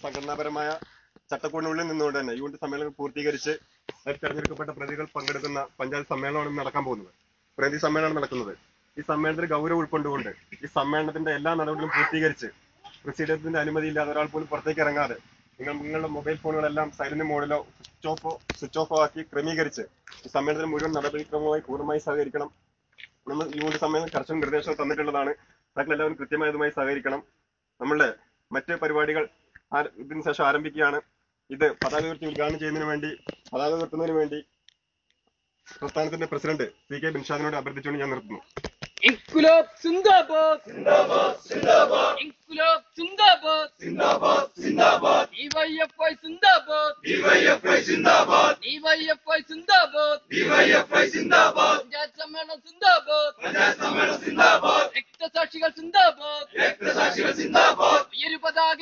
സംഘടനാപരമായ ചട്ടക്കൂടിനുള്ളിൽ നിന്നുകൊണ്ട് തന്നെ യൂണിറ്റ് സമ്മേളനം പൂർത്തീകരിച്ച് തെരഞ്ഞെടുക്കപ്പെട്ട പ്രതികൾ പങ്കെടുക്കുന്ന പഞ്ചായത്ത് സമ്മേളനമാണ് നടക്കാൻ പോകുന്നത്. പ്രതിനിധി സമ്മേളനമാണ് നടക്കുന്നത്. ഈ സമ്മേളനത്തിൽ ഗൗരവം ഉൾക്കൊണ്ടുകൊണ്ട് ഈ സമ്മേളനത്തിന്റെ എല്ലാ നടപടികളും പൂർത്തീകരിച്ച് പ്രസിഡന്റിന്റെ അനുമതിയില്ലാതെ ഒരാൾ പോലും പുറത്തേക്ക് ഇറങ്ങാതെ നിങ്ങളുടെ മൊബൈൽ ഫോണുകളെല്ലാം സൈലന്റ് മോഡിലോ സ്വിച്ച് ഓഫോ ആക്കി ക്രമീകരിച്ച് ഈ സമ്മേളനത്തിന് മുഴുവൻ നടപടിക്രമവുമായി പൂർണ്ണമായി സഹകരിക്കണം. നമ്മൾ യൂണിറ്റ് സമ്മേളനം കർശന നിർദ്ദേശം തന്നിട്ടുള്ളതാണ്. എല്ലാവരും കൃത്യമായതുമായി സഹകരിക്കണം. നമ്മളുടെ മറ്റ് പരിപാടികൾ ഇതിനു ശേഷം ആരംഭിക്കുകയാണ്. ഇത് പതാക ഉയർത്തുന്നതിന് വേണ്ടി പ്രസ്ഥാനത്തിന്റെ പ്രസിഡന്റ് CK ബിൻഷാദിനോട് അഭ്യർത്ഥിച്ചുകൊണ്ട് ഞാൻ നിർത്തുന്നു. ഇൻക്വിലാബ് സിന്ദാബാദ് സിന്ദാബാദ് സിന്ദാബാദ് ഇൻക്വിലാബ് സിന്ദാബാദ് സിന്ദാബാദ് സിന്ദാബാദ് ഡിവൈഎഫ്ഐ സിന്ദാബാദ് ഡിവൈഎഫ്ഐ സിന്ദാബാദ് ഡിവൈഎഫ്ഐ സിന്ദാബാദ് ഡിവൈഎഫ്ഐ സിന്ദാബാദ് പഞ്ചായത്ത് സമ്മേളനം സിന്ദാബാദ് പഞ്ചായത്ത് സമ്മേളനം സിന്ദാബാദ് രക്തസാക്ഷികൾ സിന്ദാബാദ് രക്തസാക്ഷികൾ സിന്ദാബാദ് ഉയരു പതാക